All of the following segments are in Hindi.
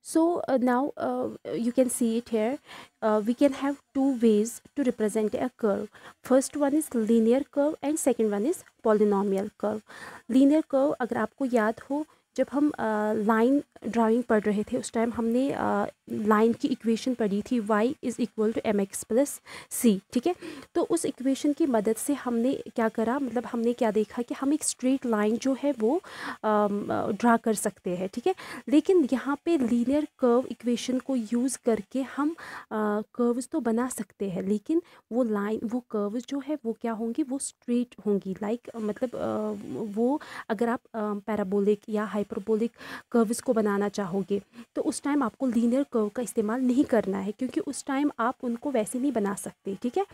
So now you can see it here. We can have two ways to represent a curve. First one is linear curve and second one is polynomial curve. Linear curve, अगर आपको याद हो, जब हम लाइन ड्राइंग पढ़ रहे थे उस टाइम हमने लाइन की इक्वेशन पढ़ी थी y is equal to m x plus c, ठीक है। तो उस इक्वेशन की मदद से हमने क्या करा, मतलब हमने क्या देखा कि हम एक स्ट्रेट लाइन जो है वो ड्रा कर सकते हैं, ठीक है। लेकिन यहाँ पे लीनियर कर्व इक्वेशन को यूज़ करके हम कर्व्स तो बना सकते हैं, लेकिन वो लाइन, वो कर्व्स जो है वो क्या होंगी, वो स्ट्रेट होंगी। लाइक मतलब वो अगर आप पैराबोलिक या हाइपरबोलिक कर्व्स को बनाना चाहोगे तो उस टाइम आपको लीनियर कर्व का इस्तेमाल नहीं करना है, क्योंकि उस टाइम आप उनको वैसे नहीं बना सकते, ठीक है।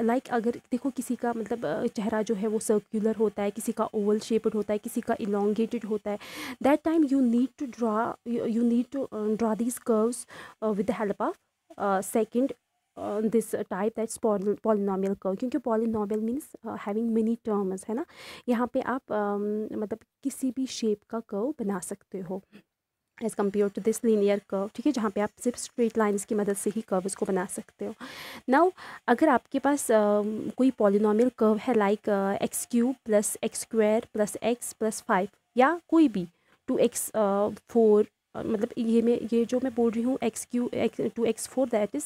लाइक अगर देखो किसी का मतलब चेहरा जो है वो सर्कुलर होता है, किसी का ओवल शेप्ड होता है, किसी का इलोंगेटेड होता है, that time you need to draw these curves with the help of second this type that's polynomial curve, क्योंकि polynomial means having many terms, है ना। यहाँ पे आप मतलब किसी भी शेप का कर्व बना सकते हो as compare to this linear curve, ठीक है, जहाँ पे आप सिर्फ स्ट्रेट लाइन्स की मदद से ही कर्व्स को बना सकते हो। नाउ अगर आपके पास कोई पॉलिनोमियल कर्व है like x cube plus x square plus x plus 5, या कोई भी 2x4, मतलब ये जो मैं बोल रही हूँ x Q x 2x4 that is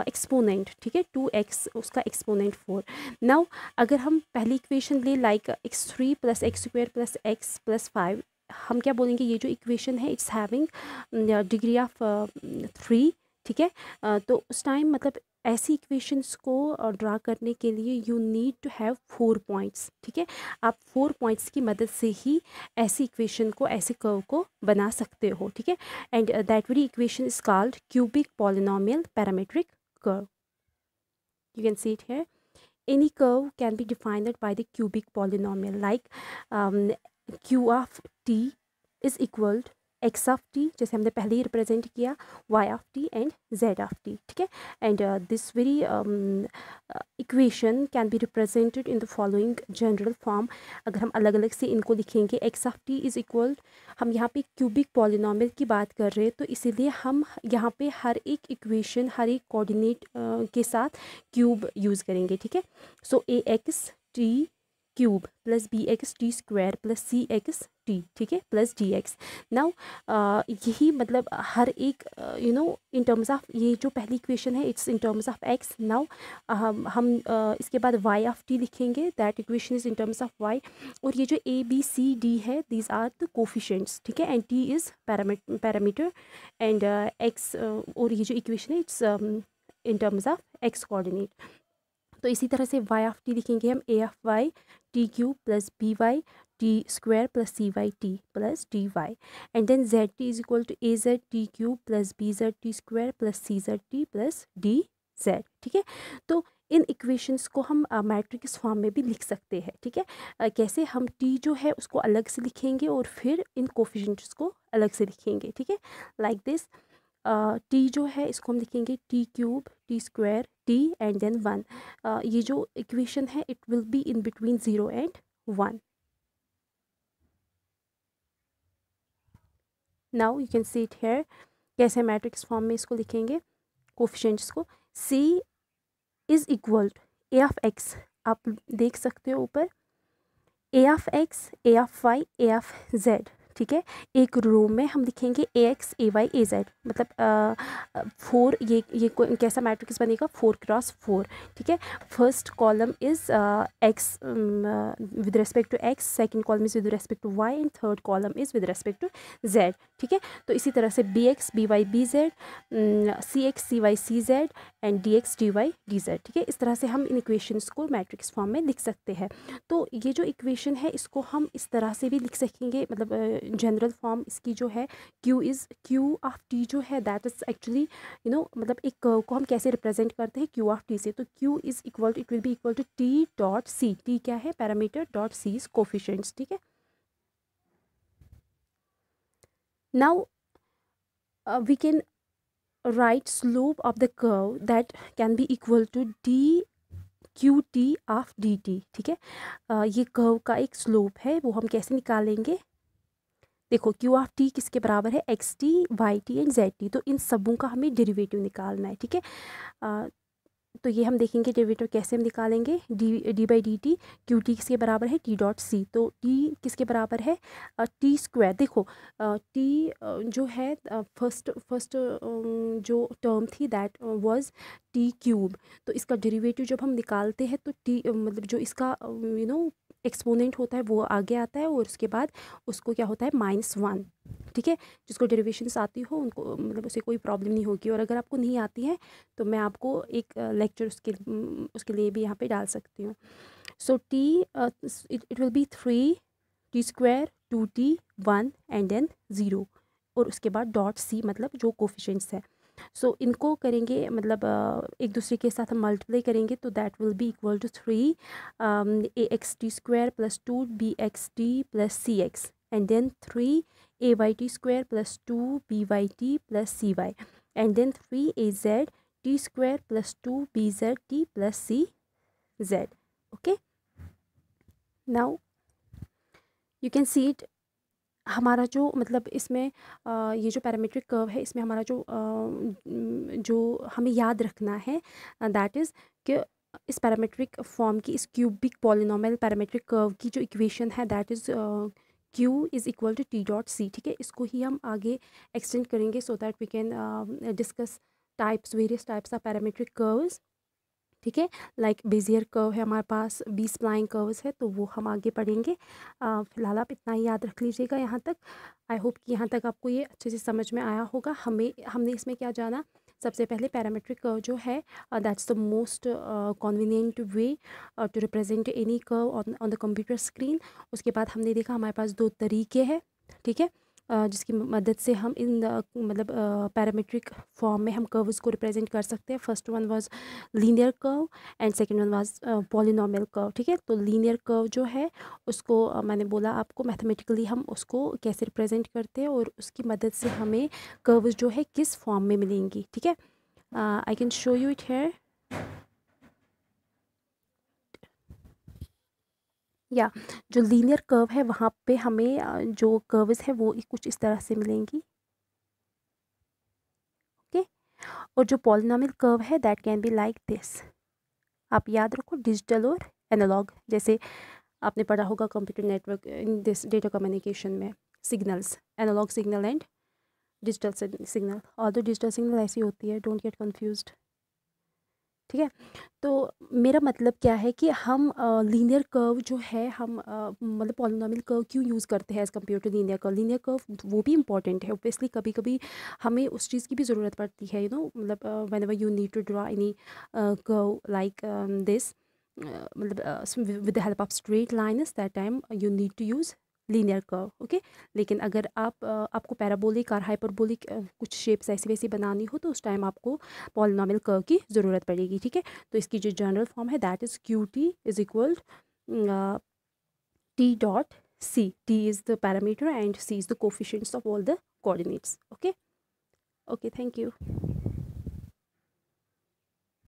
exponent, ठीक है, 2x उसका एक्सपोनेंट 4। नाउ अगर हम पहली इक्वेशन ले like x3 plus x square plus x plus 5, हम क्या बोलेंगे, ये जो इक्वेशन है इट्स हैविंग डिग्री ऑफ 3, ठीक है। तो उस टाइम मतलब ऐसी इक्वेशंस को ड्रा करने के लिए you need to have 4 points, ठीक है। आप 4 पॉइंट्स की मदद से ही ऐसी इक्वेशन को, ऐसे कर्व को बना सकते हो, ठीक है। And that very equation is called cubic polynomial parametric curve. You can see it here. Any curve can be defined by the cubic polynomial, like q of t is equal to x of t, जैसे हमने पहले ही रिप्रेजेंट किया, y of t and z of t, ठीक है। And this very equation can be represented in the following general form. अगर हम अलग अलग से इनको लिखेंगे, x of t is equal, हम यहाँ पे क्यूबिक पॉलिनोमियल की बात कर रहे हैं, तो इसीलिए हम यहाँ पे हर एक इक्वेशन, हर एक कोऑर्डिनेट के साथ क्यूब यूज़ करेंगे, ठीक है। So a x t cube plus b x t square plus c x t, ठीक है, प्लस डी एक्स। नाउ यही मतलब हर एक इन टर्म्स ऑफ, ये जो पहली इक्वेशन है it's in terms of x. Now हम इसके बाद वाई ऑफ टी लिखेंगे, that equation is in terms of y. और ये जो ए बी सी डी है, दीज आर द कोफिशेंट्स, ठीक है, and t is parameter and x, और ये जो इक्वेशन है it's in terms of x coordinate. तो इसी तरह से y ऑफ टी लिखेंगे हम, a of y t cube plus b y t square plus c y t plus d y. And then z t is equal to a z t cube plus b z t square plus c z t plus d z, ठीक है। तो इन इक्वेशंस को हम मैट्रिक्स फॉर्म में भी लिख सकते हैं, ठीक है। कैसे, हम t जो है उसको अलग से लिखेंगे और फिर इन कोफिशिएंट्स को अलग से लिखेंगे, ठीक है, लाइक दिस। टी जो है इसको हम लिखेंगे t cube t square t and then 1। ये जो इक्वेशन है it will be in between 0 and 1। Now you can see it here, कैसे मैट्रिक्स फॉर्म में इसको लिखेंगे कोफिशिएंट्स को। C is equal to a of x, आप देख सकते हो ऊपर, a of x, a of y, a of z, ठीक है। एक रो में हम लिखेंगे a x a Y A z, मतलब 4, ये कैसा मैट्रिक्स बनेगा, 4x4, ठीक है। First column is x with respect to x, second column is with respect to y and third column is with respect to z, ठीक है। तो इसी तरह से b x b y b z, c x c y c z and d x d y d z, ठीक है। इस तरह से हम इन इक्वेशंस को मैट्रिक्स फॉर्म में लिख सकते हैं। तो ये जो इक्वेशन है इसको हम इस तरह से भी लिख सकेंगे, मतलब जनरल फॉर्म इसकी जो है, क्यू ऑफ टी जो है दैट इज़ एक्चुअली मतलब एक कर्व को हम कैसे रिप्रेजेंट करते हैं क्यू ऑफ टी से। तो q is equal to, it will be equal to t dot c, t क्या है, parameter, dot c is coefficients, ठीक है। Now we can write slope of the curve that can be equal to d q t of d t, ठीक है। ये कर्व का एक स्लोप है, वो हम कैसे निकालेंगे, देखो क्यू ऑफ टी किसके बराबर है, x t, y t and z t, तो इन सबों का हमें डेरिवेटिव निकालना है, ठीक है। तो ये हम देखेंगे डेरिवेटिव कैसे हम निकालेंगे। D by D T, Q T किसके बराबर है, टी डॉट सी, तो टी किसके बराबर है, टी स्क्वायर। देखो टी जो है फर्स्ट जो टर्म थी दैट वाज टी क्यूब, तो इसका डेरिवेटिव जब हम निकालते हैं तो टी मतलब जो इसका एक्सपोनेंट होता है वो आगे आता है, और उसके बाद उसको क्या होता है -1, ठीक है। जिसको डेरिवेशंस आती हो उनको मतलब उसे कोई प्रॉब्लम नहीं होगी, और अगर आपको नहीं आती है तो मैं आपको एक लेक्चर उसके लिए भी यहाँ पे डाल सकती हूँ। So t it will be 3 t square 2t 1 and then 0, और उसके बाद डॉट सी मतलब जो कोफिशेंट्स है। सो इनको करेंगे मतलब एक दूसरे के साथ हम मल्टीप्लाई करेंगे, तो that will be equal to 3 a x t square plus 2 b x t plus c x, and then 3 a y t square plus 2 b y t plus c y, and then 3 a z t square plus 2 b z t plus c z. Okay, now you can see it. हमारा जो मतलब इसमें ये जो पैरामीट्रिक कर्व है इसमें हमारा जो हमें याद रखना है दैट इज़ कि इस पैरामीट्रिक फॉर्म की, इस क्यूबिक पॉलिनोमियल पैरामीट्रिक कर्व की जो इक्वेशन है that is Q is equal to t dot c, ठीक है। इसको ही हम आगे एक्सटेंड करेंगे so that we can discuss various types of parametric curves, ठीक है। लाइक बेजियर कर्व है हमारे पास, बी स्प्लाइन कर्व्स है, तो वो हम आगे पढ़ेंगे। फिलहाल आप इतना ही याद रख लीजिएगा यहाँ तक। आई होप कि यहाँ तक आपको ये अच्छे से समझ में आया होगा। हमने इसमें क्या जाना, सबसे पहले पैरामीट्रिक कर्व जो है that's the most convenient way to represent any curve on the computer screen. उसके बाद हमने देखा हमारे पास दो तरीके हैं, ठीक है, जिसकी मदद से हम इन मतलब पैरामीट्रिक फॉर्म में हम कर्व्स को रिप्रेजेंट कर सकते हैं। First one was linear curve and second one was polynomial curve, ठीक है। तो लीनियर कर्व जो है उसको मैंने बोला आपको मैथमेटिकली हम उसको कैसे रिप्रेजेंट करते हैं, और उसकी मदद से हमें कर्व्स जो है किस फॉर्म में मिलेंगी, ठीक है। I can show you it here. या जो लीनियर कर्व है वहाँ पे हमें जो कर्व्स है वो कुछ इस तरह से मिलेंगी, ओके। और जो पॉलिनोमियल कर्व है that can be like this. आप याद रखो डिजिटल और एनालॉग, जैसे आपने पढ़ा होगा computer network in this data communication में, signals, analog signal and digital signal. और तो डिजिटल सिग्नल ऐसी होती है, डोंट गेट कन्फ्यूज्ड, ठीक है। तो मेरा मतलब क्या है कि हम लीनियर कर्व जो है हम मतलब पॉलिनोमियल कर्व क्यों यूज़ करते हैं as compare to linear curve. Linear curve वो भी इंपॉर्टेंट है ऑब्वियसली, कभी कभी हमें उस चीज़ की भी ज़रूरत पड़ती है, मतलब whenever you need to draw any curve like this, मतलब with the help of straight lines, that time you need to use linear curve, okay. लेकिन अगर आपको पैराबोलिक और हाइपरबोलिक कुछ शेप्स ऐसी वैसी बनानी हो तो उस टाइम आपको पॉलिनोमियल कर्व की ज़रूरत पड़ेगी, ठीक है। तो इसकी जो जनरल फॉर्म है that is q t is equal t dot c. T is the parameter and c is the coefficients of all the coordinates, okay. Okay, thank you.